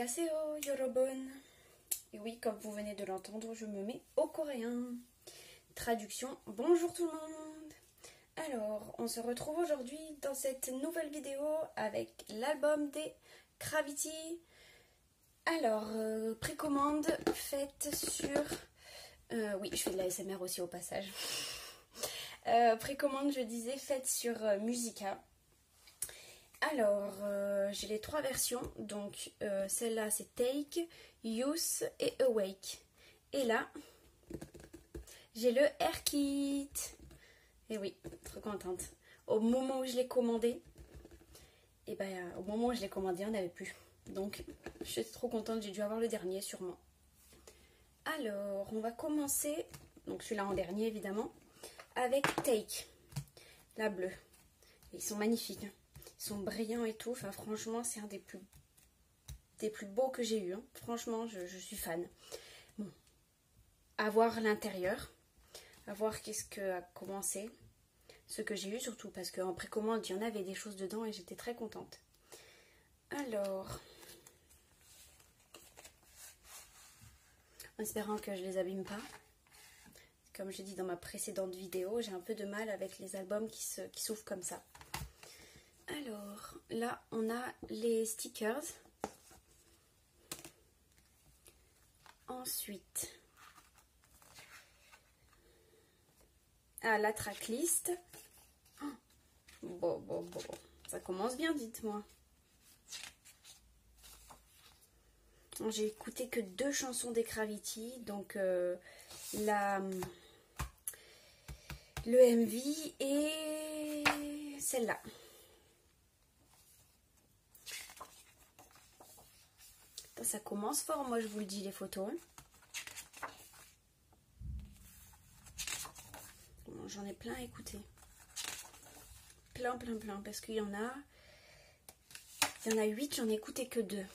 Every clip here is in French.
Annyeonghaseyo, Yorobon. Et oui, comme vous venez de l'entendre, je me mets au coréen. Traduction, bonjour tout le monde. Alors, on se retrouve aujourd'hui dans cette nouvelle vidéo avec l'album des Gravity. Alors, précommande faite sur... oui, je fais de la SMR aussi au passage. Précommande, je disais, faite sur Musica. Alors, j'ai les trois versions, donc celle-là c'est Take, Use et Awake. Et là, j'ai le Air Kit. Et oui, trop contente. Au moment où je l'ai commandé, et ben au moment où je l'ai commandé, on n'avait plus. Donc, je suis trop contente, j'ai dû avoir le dernier sûrement. Alors, on va commencer, donc celui-là en dernier évidemment, avec Take, la bleue. Ils sont magnifiques. Ils sont brillants et tout. Enfin, franchement, c'est un des plus beaux que j'ai eu. Hein. Franchement, je suis fan. Bon. À voir l'intérieur. À voir qu'est-ce que a commencé. Ce que j'ai eu surtout. Parce qu'en précommande, il y en avait des choses dedans et j'étais très contente. Alors. En espérant que je les abîme pas. Comme je dis dans ma précédente vidéo, j'ai un peu de mal avec les albums qui s'ouvrent comme ça. Alors, là, on a les stickers. Ensuite, la tracklist. Oh, bon. Ça commence bien, dites-moi. J'ai écouté que 2 chansons des Gravity. Donc, le MV et celle-là. Ça commence fort, moi je vous le dis, les photos. Bon, j'en ai plein à écouter. Plein, parce qu'il y en a 8, j'en ai écouté que 2.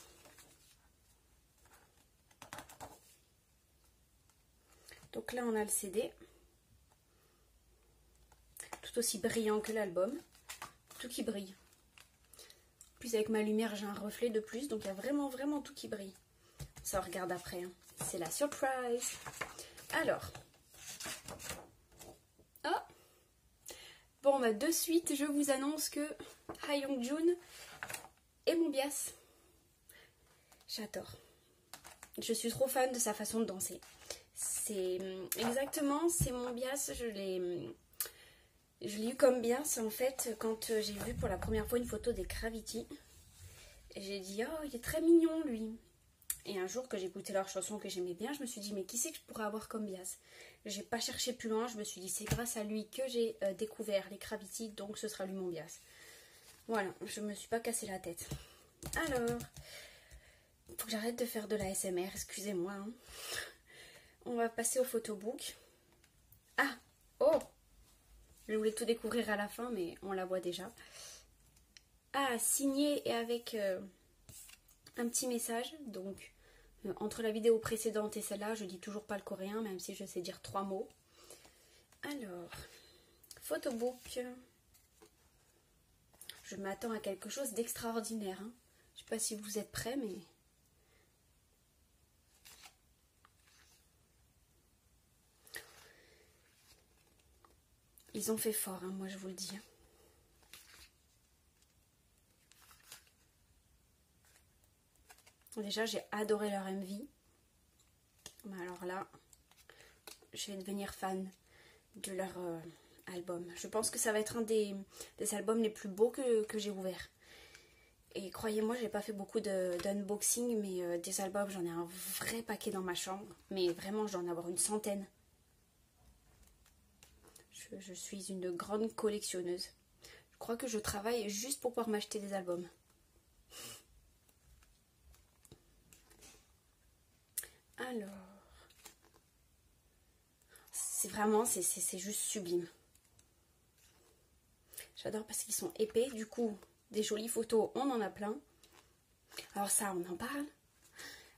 Donc là, on a le CD. Tout aussi brillant que l'album. Tout qui brille. En plus, avec ma lumière, j'ai un reflet de plus. Donc, il y a vraiment tout qui brille. Ça, on regarde après. Hein. C'est la surprise. Alors. Oh. Bon, bah, de suite, je vous annonce que Ha Young-jun est mon bias. J'adore. Je suis trop fan de sa façon de danser. C'est mon bias. Je l'ai eu comme bias en fait quand j'ai vu pour la première fois une photo des Gravity. J'ai dit oh il est très mignon lui. Et un jour que j'ai écouté leur chanson que j'aimais bien, je me suis dit mais qui c'est que je pourrais avoir comme bias. J'ai pas cherché plus loin, je me suis dit c'est grâce à lui que j'ai découvert les Gravity, donc ce sera lui mon bias. Voilà, je me suis pas cassé la tête. Alors, faut que j'arrête de faire de la SMR, excusez-moi. Hein. On va passer au photobook. Ah, oh, je voulais tout découvrir à la fin, mais on la voit déjà. Ah, signé et avec un petit message. Donc, entre la vidéo précédente et celle-là, je dis toujours pas le coréen, même si je sais dire 3 mots. Alors, photobook. Je m'attends à quelque chose d'extraordinaire. Hein. Je sais pas si vous êtes prêts, mais... Ils ont fait fort, hein, moi je vous le dis. Déjà, j'ai adoré leur MV. Mais alors là, je vais devenir fan de leur album. Je pense que ça va être un des albums les plus beaux que j'ai ouverts. Et croyez-moi, j'ai pas fait beaucoup d'unboxing, mais des albums, j'en ai un vrai paquet dans ma chambre. Mais vraiment, je dois en avoir une centaine. Je suis une grande collectionneuse. Je crois que je travaille juste pour pouvoir m'acheter des albums. Alors, c'est juste sublime. J'adore parce qu'ils sont épais. Du coup, des jolies photos, on en a plein. Alors ça, on en parle.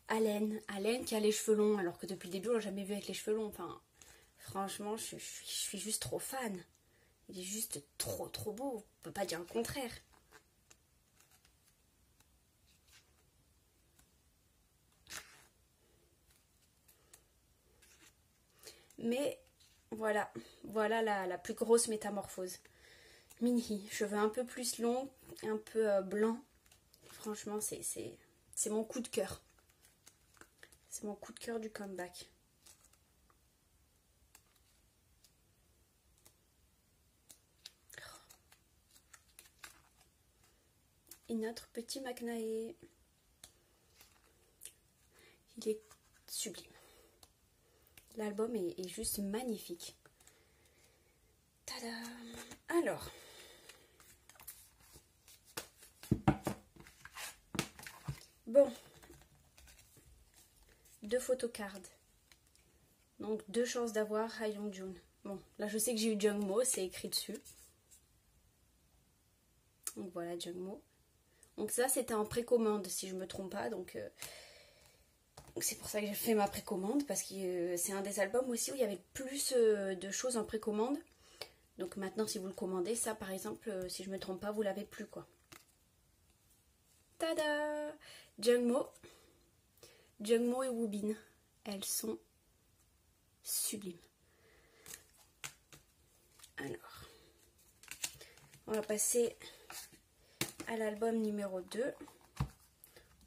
Allen qui a les cheveux longs, alors que depuis le début, on l'a jamais vu avec les cheveux longs. Enfin... Franchement, je suis juste trop fan. Il est juste trop beau. On peut pas dire le contraire. Mais voilà, voilà la plus grosse métamorphose. Minhy, cheveux un peu plus longs, un peu blancs. Franchement, c'est mon coup de cœur. C'est mon coup de cœur du comeback. Et notre petit Macnae. Il est sublime. L'album est juste magnifique. Tada! Alors. Bon. 2 photocards. Donc 2 chances d'avoir Hyungjun. Bon, là je sais que j'ai eu Jungmo, c'est écrit dessus. Donc voilà Jungmo. Donc ça c'était en précommande si je me trompe pas. Donc c'est pour ça que j'ai fait ma précommande. Parce que c'est un des albums aussi où il y avait plus de choses en précommande. Donc maintenant si vous le commandez, ça par exemple, si je me trompe pas, vous l'avez plus quoi. Tada! Jungmo. Jungmo et Woobin. Elles sont sublimes. Alors, on va passer à l'album numéro 2.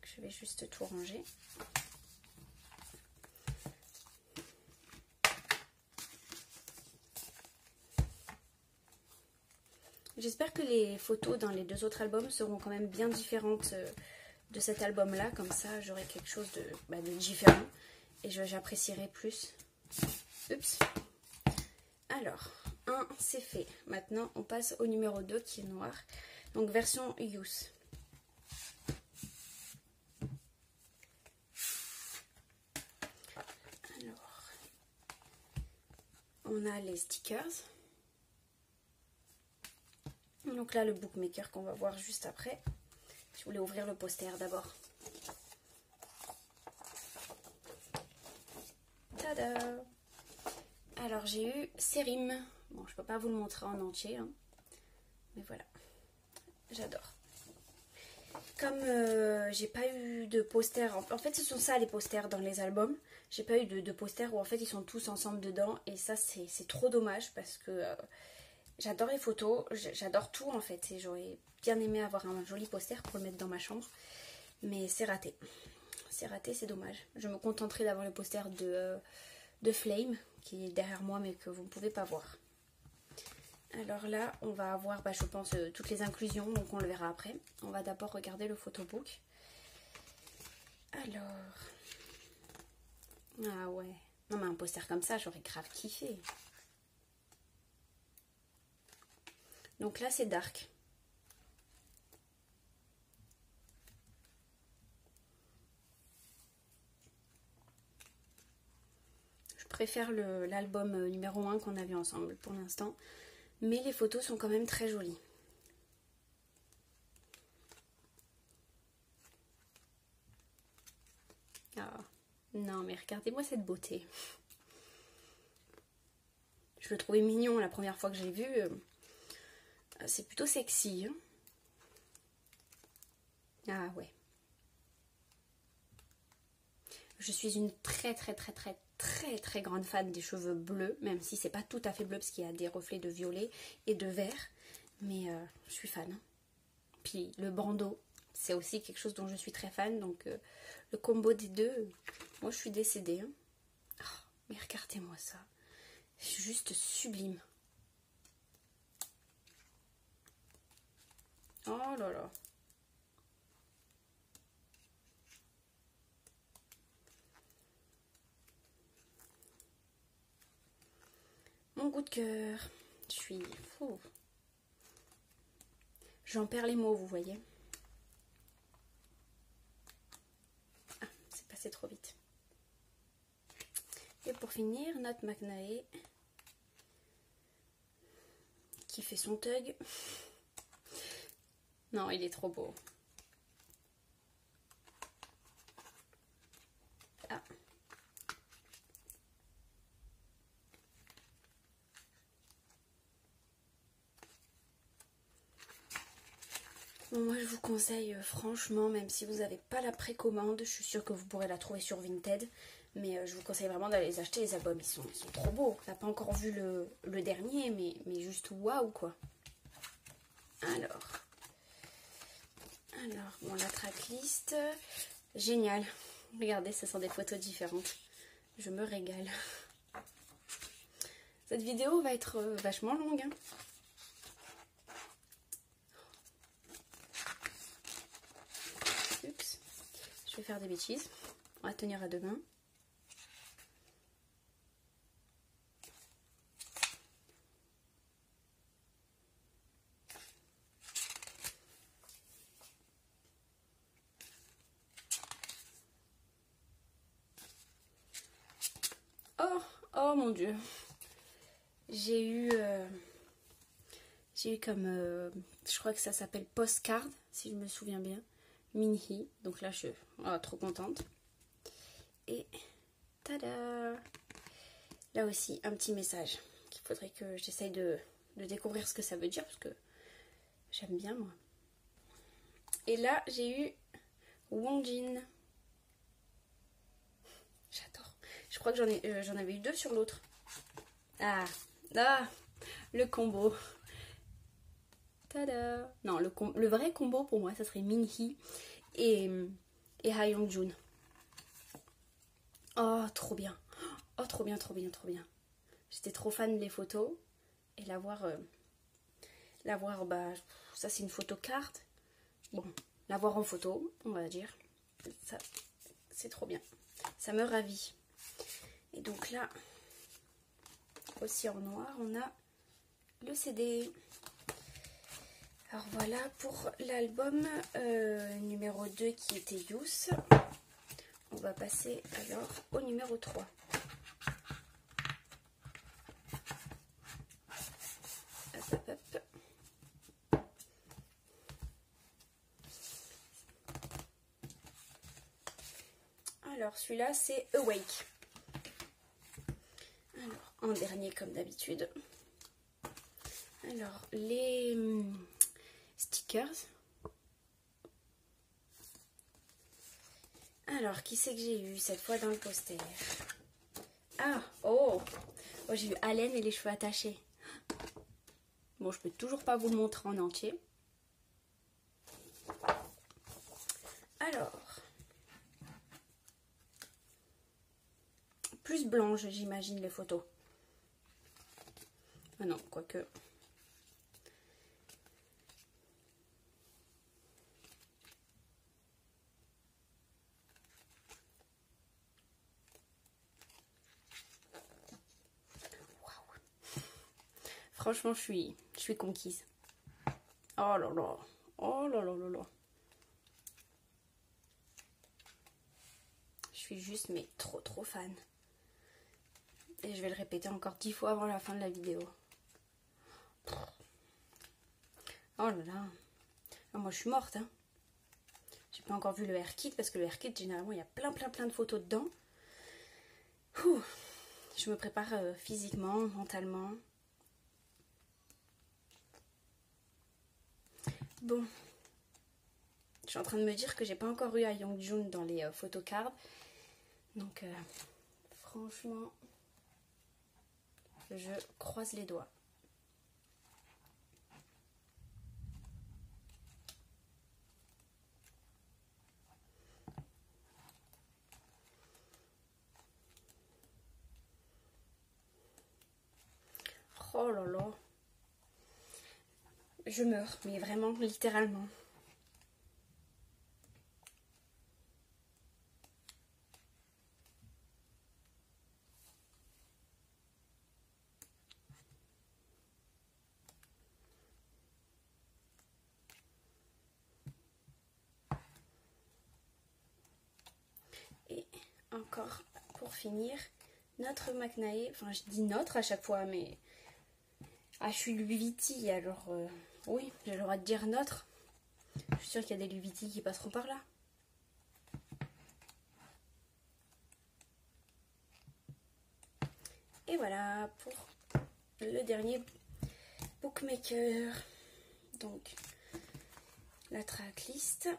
Je vais juste tout ranger. J'espère que les photos dans les 2 autres albums seront quand même bien différentes de cet album-là. Comme ça, j'aurai quelque chose de différent et j'apprécierai plus. Oups. Alors, 1, c'est fait. Maintenant, on passe au numéro 2 qui est noir. Donc, version Youth. Alors, on a les stickers. Donc là, le bookmaker qu'on va voir juste après. Je voulais ouvrir le poster d'abord. Tada! Alors, j'ai eu Serim. Bon, je peux pas vous le montrer en entier. Hein. Mais voilà. J'adore. Comme j'ai pas eu de poster. En fait, ce sont ça les posters dans les albums. J'ai pas eu de poster où en fait ils sont tous ensemble dedans. Et ça, c'est trop dommage parce que j'adore les photos. J'adore tout en fait. Et j'aurais bien aimé avoir un joli poster pour le mettre dans ma chambre. Mais c'est raté. C'est raté, c'est dommage. Je me contenterai d'avoir le poster de Flame qui est derrière moi mais que vous ne pouvez pas voir. Alors là, on va avoir, je pense, toutes les inclusions, donc on le verra après. On va d'abord regarder le photobook. Alors... Ah ouais. Non mais un poster comme ça, j'aurais grave kiffé. Donc là, c'est dark. Je préfère l'album numéro 1 qu'on a vu ensemble pour l'instant. Mais les photos sont quand même très jolies. Ah, non mais regardez-moi cette beauté. Je le trouvais mignon la première fois que j'ai vu. C'est plutôt sexy. Hein. Ah ouais. Je suis une très grande fan des cheveux bleus, même si c'est pas tout à fait bleu parce qu'il y a des reflets de violet et de vert, mais je suis fan. Puis le bandeau, c'est aussi quelque chose dont je suis très fan, donc le combo des deux, moi je suis décédée. Hein. Oh, mais regardez-moi ça, c'est juste sublime. Oh là là. Mon coup de cœur. Je suis fou. J'en perds les mots, vous voyez. Ah, c'est passé trop vite. Et pour finir, notre Macnae qui fait son tug. Non, il est trop beau. Ah. Moi je vous conseille franchement, même si vous n'avez pas la précommande, je suis sûre que vous pourrez la trouver sur Vinted. Mais je vous conseille vraiment d'aller les acheter, les albums, ils sont trop beaux. On n'a pas encore vu le dernier, mais juste waouh quoi. Alors, bon, la tracklist, génial. Regardez, ce sont des photos différentes. Je me régale. Cette vidéo va être vachement longue. Hein. Oups. Je vais faire des bêtises. On va tenir à deux mains. Oh mon Dieu. J'ai eu comme, je crois que ça s'appelle postcard, si je me souviens bien. Minhee. Donc là, je suis trop contente. Et tada! Là aussi, un petit message qu'il faudrait que j'essaye de découvrir ce que ça veut dire, parce que j'aime bien, moi. Et là, j'ai eu Wongjin. J'adore. Je crois que j'en avais eu deux sur l'autre. Ah, le combo. Tada! Non, le vrai combo pour moi, ça serait Minhee et Ha Young-joon. Oh, trop bien. Oh, trop bien, trop bien, trop bien. J'étais trop fan des photos. Et la voir, bah, ça c'est une photo carte. Bon, la voir en photo, on va dire. Ça, c'est trop bien. Ça me ravit. Et donc là, aussi en noir, on a le CD. Alors voilà pour l'album numéro 2 qui était Youth. On va passer alors au numéro 3. Hop, hop, hop. Alors celui-là c'est Awake. Alors en dernier comme d'habitude. Alors les stickers. Alors qui c'est que j'ai eu cette fois dans le poster? Ah, oh, j'ai eu Allen et les cheveux attachés. Bon, je peux toujours pas vous le montrer en entier. Alors, plus blanche, j'imagine, les photos. Ah non, quoique. Franchement, je suis conquise. Oh là là. Oh là là là là. Je suis juste, mais trop fan. Et je vais le répéter encore 10 fois avant la fin de la vidéo. Oh là là. Ah, moi, je suis morte, hein. J'ai pas encore vu le hair kit, parce que le hair kit, généralement, il y a plein de photos dedans. Ouh. Je me prépare physiquement, mentalement. Bon, je suis en train de me dire que j'ai pas encore eu Ha Young-joon dans les photocards. Donc, franchement, je croise les doigts. Oh là là. Je meurs, mais vraiment, littéralement. Et encore, pour finir, notre McNae, enfin je dis notre à chaque fois, mais... Ah, je suis Louis Vuitton, alors oui, j'ai le droit de dire notre. Je suis sûre qu'il y a des Louis Vuitton qui passeront par là. Et voilà pour le dernier bookmaker. Donc, la tracklist.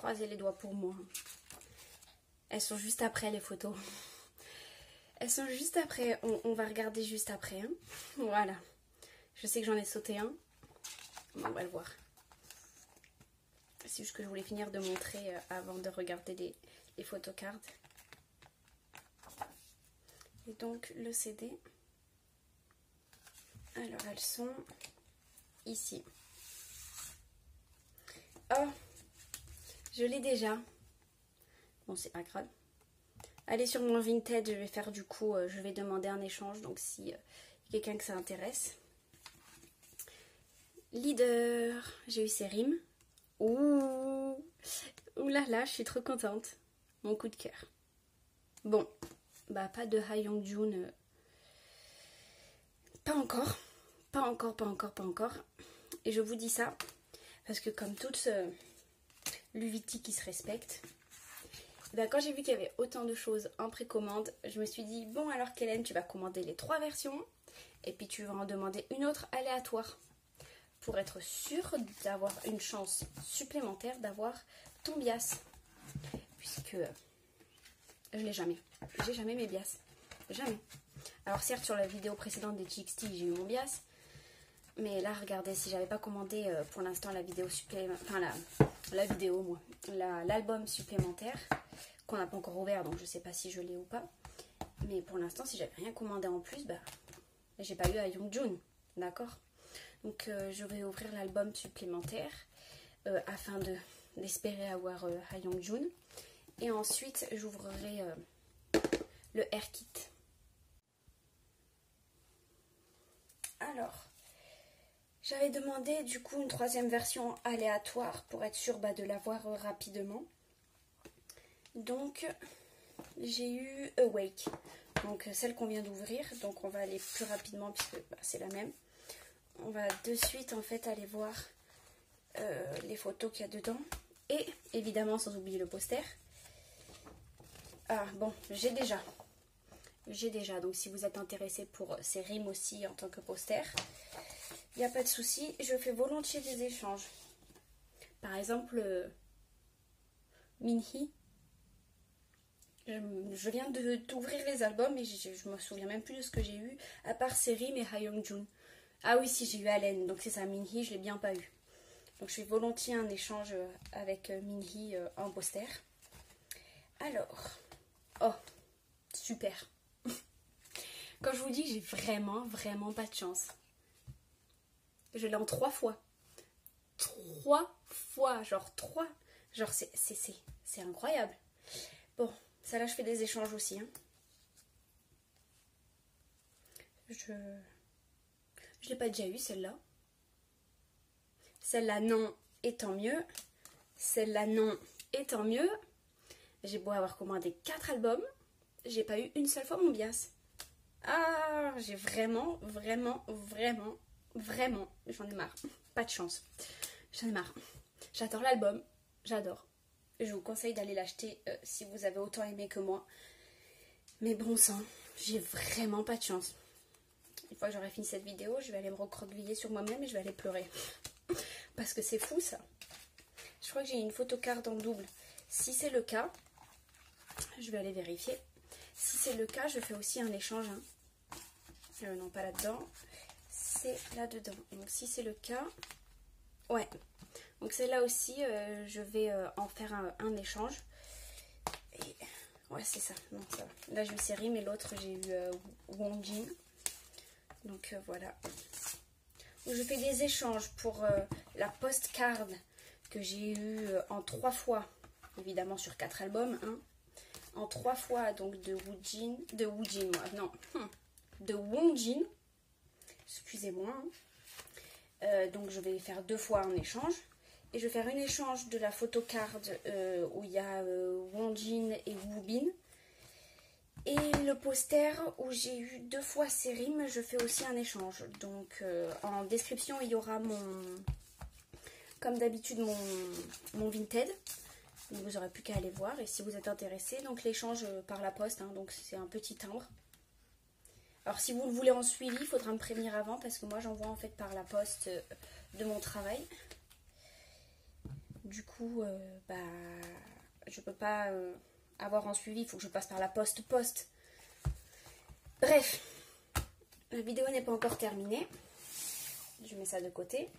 croisez les doigts pour moi. Elles sont juste après les photos. Elles sont juste après. On va regarder juste après. Hein. Voilà. Je sais que j'en ai sauté un. On va le voir. C'est juste que je voulais finir de montrer avant de regarder les photocards. Et donc le CD. Alors elles sont ici. Oh, je l'ai déjà. Bon, c'est pas grave. Allez sur mon Vinted, je vais faire du coup, je vais demander un échange. Donc si y a quelqu'un que ça intéresse. Leader, j'ai eu ses rimes. Ouh, ouh là là, je suis trop contente. Mon coup de cœur. Bon, bah pas de Ha Young-joon. Pas encore. Pas encore, pas encore, pas encore. Et je vous dis ça parce que comme toute l'UVT qui se respecte, ben quand j'ai vu qu'il y avait autant de choses en précommande, je me suis dit, bon alors Kellen, tu vas commander les 3 versions et puis tu vas en demander une autre aléatoire pour être sûre d'avoir une chance supplémentaire d'avoir ton bias. Puisque je l'ai jamais. J'ai jamais mes bias. Jamais. Alors certes sur la vidéo précédente des TXT j'ai eu mon bias. Mais là regardez, si j'avais pas commandé pour l'instant la vidéo supplémentaire, enfin la vidéo moi, l'album supplémentaire qu'on n'a pas encore ouvert donc je sais pas si je l'ai ou pas. Mais pour l'instant si j'avais rien commandé en plus, bah j'ai pas eu Ha Young-joon, d'accord. Donc je vais ouvrir l'album supplémentaire afin d'espérer avoir Ha Young-joon. Et ensuite j'ouvrirai le Air Kit. Alors, j'avais demandé du coup une 3e version aléatoire pour être sûre de l'avoir rapidement. Donc j'ai eu Awake, donc celle qu'on vient d'ouvrir. Donc on va aller plus rapidement puisque c'est la même. On va de suite en fait aller voir les photos qu'il y a dedans. Et évidemment sans oublier le poster. Ah bon, j'ai déjà. Donc si vous êtes intéressé pour ces rimes aussi en tant que poster, il n'y a pas de souci, je fais volontiers des échanges. Par exemple, Minhee. Je viens d'ouvrir les albums et je me souviens même plus de ce que j'ai eu, à part ces rimes et Ha Young-joon. Ah oui, si, j'ai eu Allen, donc c'est ça, Minhee, je l'ai bien pas eu. Donc je fais volontiers un échange avec Minhee en poster. Alors, oh, super. Quand je vous dis, j'ai vraiment, vraiment pas de chance. Je l'ai en 3 fois. 3 fois, genre 3. Genre c'est incroyable. Bon, ça là je fais des échanges aussi. Hein. Je l'ai pas déjà eu celle-là. Celle-là non, et tant mieux. Celle-là non, et tant mieux. J'ai beau avoir commandé 4 albums, j'ai pas eu une seule fois mon bias. Ah, j'ai vraiment, j'en ai marre. Pas de chance. J'en ai marre. J'adore l'album, j'adore. Je vous conseille d'aller l'acheter si vous avez autant aimé que moi. Mais bon sang, j'ai vraiment pas de chance. Une fois que j'aurai fini cette vidéo, je vais aller me recroqueviller sur moi-même et je vais aller pleurer. Parce que c'est fou ça. Je crois que j'ai une photocard en double. Si c'est le cas, je vais aller vérifier. Si c'est le cas, je fais aussi un échange. Hein. Non, pas là-dedans. C'est là-dedans. Donc si c'est le cas, ouais. Donc celle-là aussi, je vais en faire un échange. Et ouais, c'est ça. Donc ça va. Là, j'ai eu série, mais l'autre, j'ai eu Wongjin. Donc voilà. Donc, je fais des échanges pour la postcard que j'ai eu en 3 fois, évidemment sur 4 albums. Hein. En 3 fois, donc de Wongjin. Excusez-moi. Hein. Donc je vais faire 2 fois un échange. Et je vais faire un échange de la photocard où il y a Wongjin et Woobin. Et le poster où j'ai eu 2 fois ces rimes, je fais aussi un échange. Donc en description, il y aura comme d'habitude mon Vinted. Donc vous n'aurez plus qu'à aller voir. Et si vous êtes intéressé, donc l'échange par la poste. Hein, donc c'est un petit timbre. Alors si vous le voulez en suivi, il faudra me prévenir avant parce que moi j'envoie en fait par la poste de mon travail. Du coup, bah, je peux pas avoir en suivi, il faut que je passe par la poste. Bref, la vidéo n'est pas encore terminée. Je mets ça de côté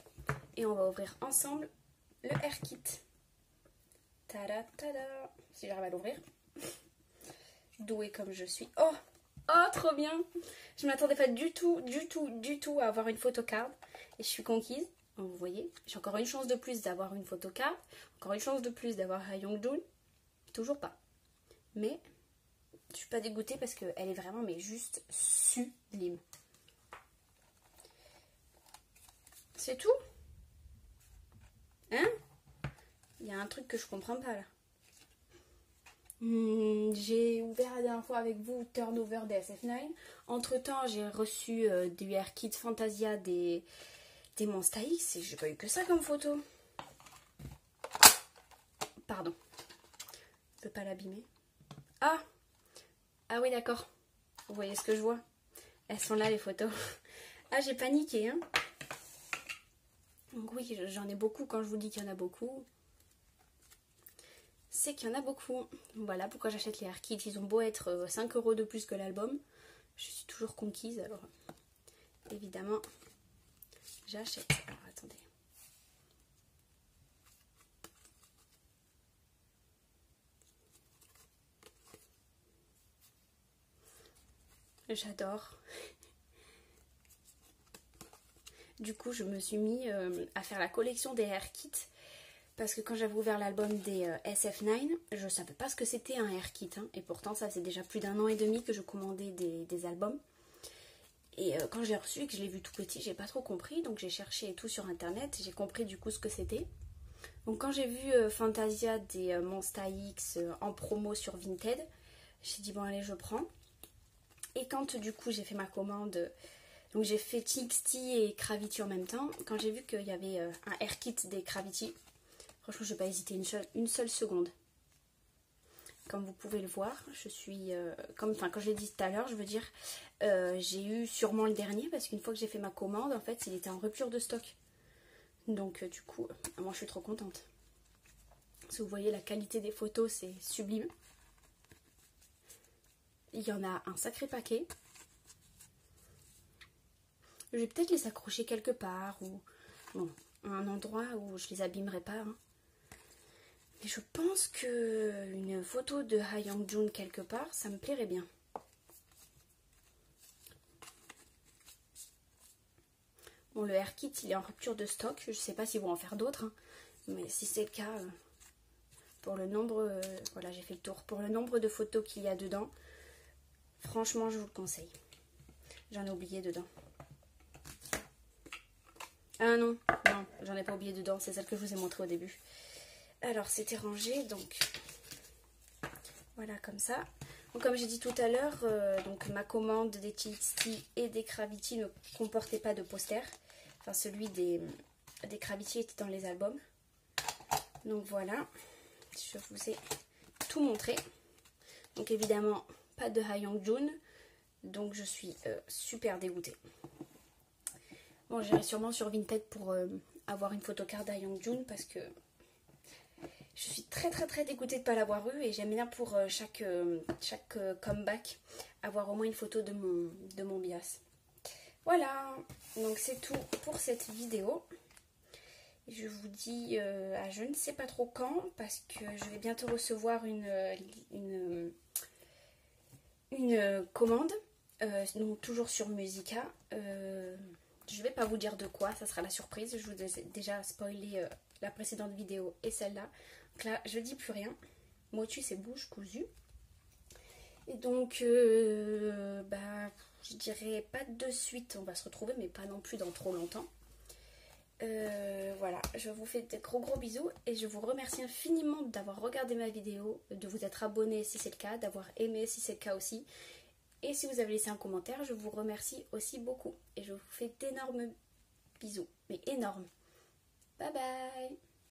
et on va ouvrir ensemble le Air Kit. Tada tada, si j'arrive à l'ouvrir. Douée comme je suis. Oh, trop bien. Je m'attendais pas du tout à avoir une photocard et je suis conquise. Vous voyez, j'ai encore une chance de plus d'avoir une photocard, encore une chance de plus d'avoir Hyung-Joon. Toujours pas. Mais je suis pas dégoûtée parce qu'elle est vraiment mais juste sublime. C'est tout? Hein? Il y a un truc que je comprends pas là. J'ai ouvert la dernière fois avec vous Turnover des SF9. Entre temps, j'ai reçu du Air Kit Fantasia des Monsta X et j'ai pas eu que ça comme photo. Pardon. Je peux pas l'abîmer. Ah oui, d'accord. Vous voyez ce que je vois? Elles sont là les photos. Ah, j'ai paniqué, hein. Donc oui, j'en ai beaucoup. Quand je vous dis qu'il y en a beaucoup, c'est qu'il y en a beaucoup. Voilà pourquoi j'achète les Air Kits. Ils ont beau être 5 € de plus que l'album, je suis toujours conquise. Alors, évidemment, j'achète. Alors, attendez. J'adore. Du coup, je me suis mis à faire la collection des Air Kits. Parce que quand j'avais ouvert l'album des SF9, je savais pas ce que c'était un Air Kit. Hein, et pourtant, ça c'est déjà plus d'1 an et demi que je commandais des albums. Et quand j'ai reçu et que je l'ai vu tout petit, j'ai pas trop compris. Donc j'ai cherché tout sur internet. J'ai compris du coup ce que c'était. Donc quand j'ai vu Fantasia des Monsta X en promo sur Vinted, j'ai dit bon allez je prends. Et quand du coup j'ai fait ma commande, donc j'ai fait TXT et Gravity en même temps. Quand j'ai vu qu'il y avait un Air Kit des Gravity, franchement je n'ai pas hésité une seule seconde. Comme vous pouvez le voir, je suis, quand je l'ai dit tout à l'heure, je veux dire, j'ai eu sûrement le dernier parce qu'une fois que j'ai fait ma commande, en fait il était en rupture de stock. Donc du coup, moi je suis trop contente. Si vous voyez la qualité des photos, c'est sublime. Il y en a un sacré paquet. Je vais peut-être les accrocher quelque part ou bon, à un endroit où je les abîmerai pas. Hein. Mais je pense que une photo de Hyung-Joon quelque part, ça me plairait bien. Bon, le Air Kit, il est en rupture de stock. Je sais pas s'ils vont en faire d'autres. Hein. Mais si c'est le cas, pour le nombre... voilà, j'ai fait le tour. Pour le nombre de photos qu'il y a dedans, franchement, je vous le conseille. J'en ai oublié dedans. Ah non, j'en ai pas oublié dedans. C'est celle que je vous ai montrée au début. Alors, c'était rangé, donc... Voilà, comme ça. Donc, comme j'ai dit tout à l'heure, donc ma commande des TXT et des Gravity ne comportait pas de poster. Enfin, celui des Gravity était dans les albums. Donc voilà, je vous ai tout montré. Donc évidemment, pas de Hyung-Joon. Donc je suis super dégoûtée. Bon, j'irai sûrement sur Vinted pour avoir une photocard d'Hyung-Joon parce que je suis très dégoûtée de ne pas l'avoir eu et j'aime bien pour chaque comeback avoir au moins une photo de mon bias. Voilà, donc c'est tout pour cette vidéo. Je vous dis à je ne sais pas trop quand parce que je vais bientôt recevoir une commande, donc toujours sur Musica. Je vais pas vous dire de quoi, ça sera la surprise. Je vous ai déjà spoilé la précédente vidéo et celle-là. Donc là, je dis plus rien. Motu, c'est bouche cousue. Et donc, je dirais pas de suite, on va se retrouver, mais pas non plus dans trop longtemps. Voilà, je vous fais de gros bisous et je vous remercie infiniment d'avoir regardé ma vidéo, de vous être abonné si c'est le cas, d'avoir aimé si c'est le cas aussi. Et si vous avez laissé un commentaire, je vous remercie aussi beaucoup. Et je vous fais d'énormes bisous, mais énormes. Bye bye!